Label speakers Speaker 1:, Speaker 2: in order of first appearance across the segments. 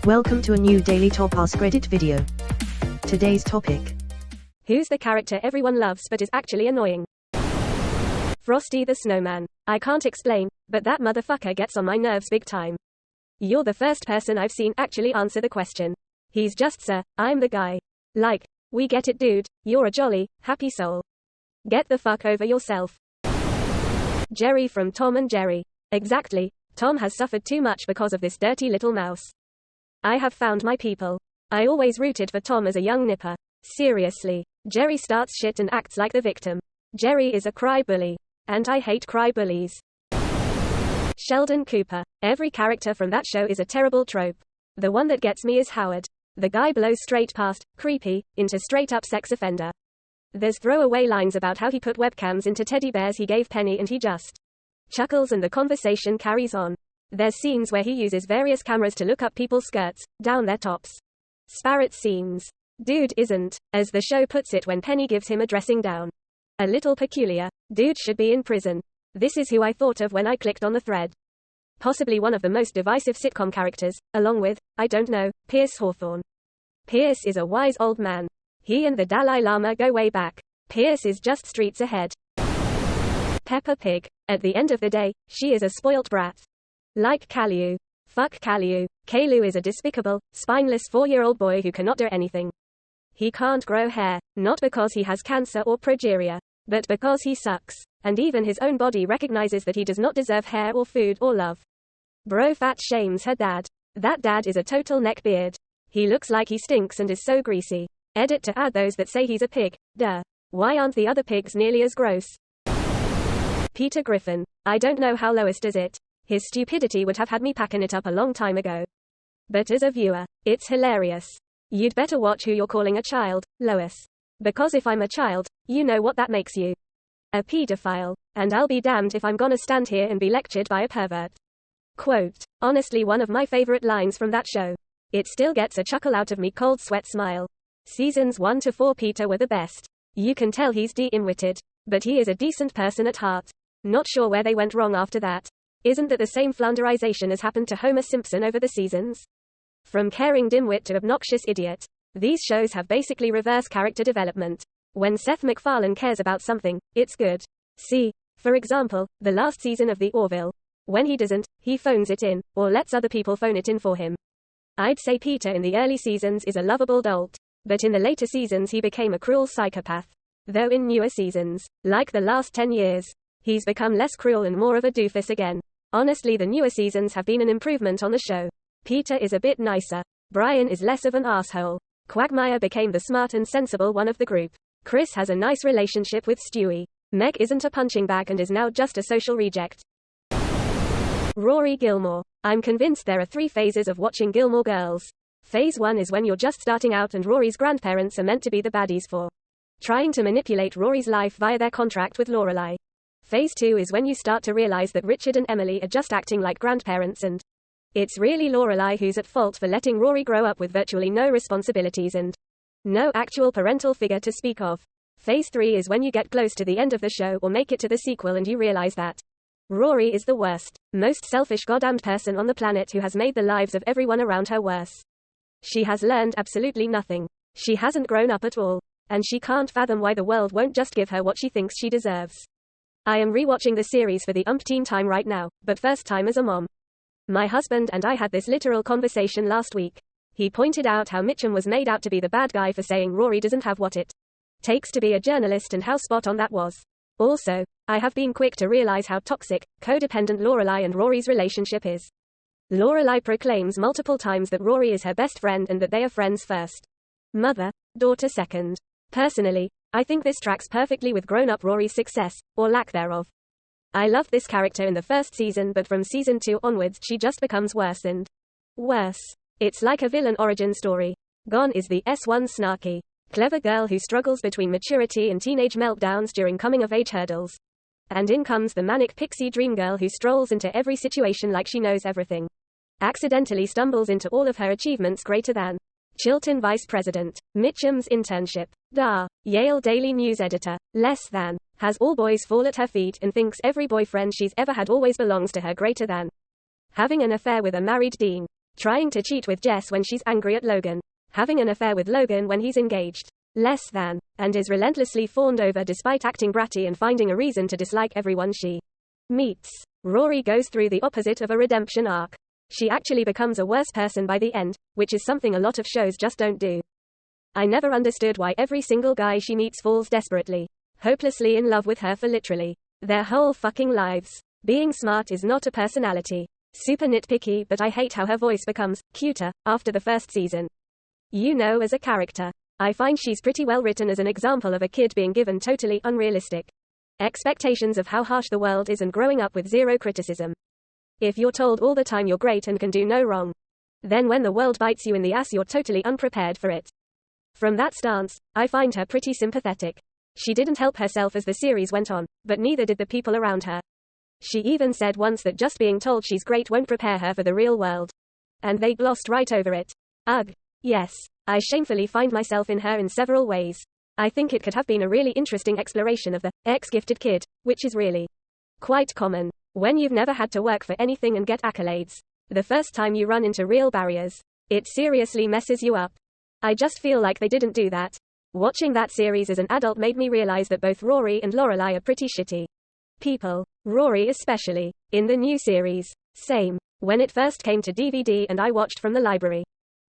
Speaker 1: Welcome to a new Daily Top Askreddit video. Today's topic.
Speaker 2: Who's the character everyone loves but is actually annoying? Frosty the Snowman. I can't explain, but that motherfucker gets on my nerves big time. You're the first person I've seen actually answer the question. He's just sir, I'm the guy. Like, we get it dude, you're a jolly, happy soul. Get the fuck over yourself. Jerry from Tom and Jerry. Exactly, Tom has suffered too much because of this dirty little mouse. I have found my people. I always rooted for Tom as a young nipper. Seriously. Jerry starts shit and acts like the victim. Jerry is a cry bully. And I hate cry bullies. Sheldon Cooper. Every character from that show is a terrible trope. The one that gets me is Howard. The guy blows straight past, creepy, into straight up sex offender. There's throwaway lines about how he put webcams into teddy bears he gave Penny and he just chuckles and the conversation carries on. There's scenes where he uses various cameras to look up people's skirts, down their tops. Sparrett scenes. Dude isn't, as the show puts it when Penny gives him a dressing down. A little peculiar. Dude should be in prison. This is who I thought of when I clicked on the thread. Possibly one of the most divisive sitcom characters, along with, I don't know, Pierce Hawthorne. Pierce is a wise old man. He and the Dalai Lama go way back. Pierce is just streets ahead. Peppa Pig. At the end of the day, she is a spoilt brat. Like Caillou. Fuck Caillou. Caillou is a despicable, spineless 4-year-old boy who cannot do anything. He can't grow hair, not because he has cancer or progeria, but because he sucks, and even his own body recognizes that he does not deserve hair or food or love. Bro fat shames her dad. That dad is a total neckbeard. He looks like he stinks and is so greasy. Edit to add those that say he's a pig. Duh. Why aren't the other pigs nearly as gross? Peter Griffin. I don't know how Lois does it. His stupidity would have had me packing it up a long time ago. But as a viewer, it's hilarious. You'd better watch who you're calling a child, Lois. Because if I'm a child, you know what that makes you. A pedophile. And I'll be damned if I'm gonna stand here and be lectured by a pervert. Quote. Honestly, one of my favorite lines from that show. It still gets a chuckle out of me, cold sweat smile. Seasons 1 to 4 Peter were the best. You can tell he's dim-witted. But he is a decent person at heart. Not sure where they went wrong after that. Isn't that the same flounderization as happened to Homer Simpson over the seasons? From caring dimwit to obnoxious idiot. These shows have basically reverse character development. When Seth MacFarlane cares about something, it's good. See, for example, the last season of The Orville. When he doesn't, he phones it in, or lets other people phone it in for him. I'd say Peter in the early seasons is a lovable dolt. But in the later seasons he became a cruel psychopath. Though in newer seasons, like the last 10 years, he's become less cruel and more of a doofus again. Honestly, the newer seasons have been an improvement on the show. Peter is a bit nicer. Brian is less of an asshole. Quagmire became the smart and sensible one of the group. Chris has a nice relationship with Stewie. Meg isn't a punching bag and is now just a social reject. Rory Gilmore. I'm convinced there are 3 phases of watching Gilmore Girls. Phase 1 is when you're just starting out and Rory's grandparents are meant to be the baddies for trying to manipulate Rory's life via their contract with Lorelai. Phase 2 is when you start to realize that Richard and Emily are just acting like grandparents and it's really Lorelai who's at fault for letting Rory grow up with virtually no responsibilities and no actual parental figure to speak of. Phase 3 is when you get close to the end of the show or make it to the sequel and you realize that Rory is the worst, most selfish goddamned person on the planet who has made the lives of everyone around her worse. She has learned absolutely nothing. She hasn't grown up at all. And she can't fathom why the world won't just give her what she thinks she deserves. I am rewatching the series for the umpteenth time right now, but first time as a mom. My husband and I had this literal conversation last week. He pointed out how Mitchum was made out to be the bad guy for saying Rory doesn't have what it takes to be a journalist and how spot on that was. Also, I have been quick to realize how toxic, codependent Lorelai and Rory's relationship is. Lorelai proclaims multiple times that Rory is her best friend and that they are friends first. Mother, daughter second. Personally, I think this tracks perfectly with grown-up Rory's success, or lack thereof. I loved this character in the first season, but from season 2 onwards she just becomes worse and worse. It's like a villain origin story. Gone is the S1 snarky, clever girl who struggles between maturity and teenage meltdowns during coming-of-age hurdles. And in comes the manic pixie dream girl who strolls into every situation like she knows everything. Accidentally stumbles into all of her achievements greater than Chilton Vice President, Mitchum's internship, Yale Daily News editor, less than, has all boys fall at her feet and thinks every boyfriend she's ever had always belongs to her greater than having an affair with a married dean. Trying to cheat with Jess when she's angry at Logan. Having an affair with Logan when he's engaged. Less than. And is relentlessly fawned over despite acting bratty and finding a reason to dislike everyone she meets. Rory goes through the opposite of a redemption arc. She actually becomes a worse person by the end, which is something a lot of shows just don't do. I never understood why every single guy she meets falls desperately, hopelessly in love with her for literally their whole fucking lives. Being smart is not a personality. Super nitpicky, but I hate how her voice becomes cuter after the first season. You know, as a character, I find she's pretty well written as an example of a kid being given totally unrealistic expectations of how harsh the world is and growing up with zero criticism. If you're told all the time you're great and can do no wrong, then when the world bites you in the ass you're totally unprepared for it. From that stance, I find her pretty sympathetic. She didn't help herself as the series went on, but neither did the people around her. She even said once that just being told she's great won't prepare her for the real world. And they glossed right over it. Ugh. Yes. I shamefully find myself in her in several ways. I think it could have been a really interesting exploration of the ex-gifted kid, which is really quite common. When you've never had to work for anything and get accolades, the first time you run into real barriers, it seriously messes you up. I just feel like they didn't do that. Watching that series as an adult made me realize that both Rory and Lorelai are pretty shitty people. Rory especially. In the new series. Same. When it first came to DVD and I watched from the library,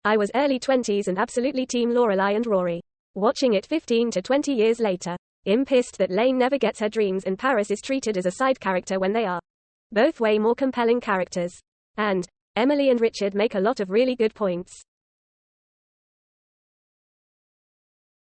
Speaker 2: I was early 20s and absolutely team Lorelai and Rory. Watching it 15 to 20 years later, I'm pissed that Lane never gets her dreams and Paris is treated as a side character when they are both way more compelling characters. And Emily and Richard make a lot of really good points.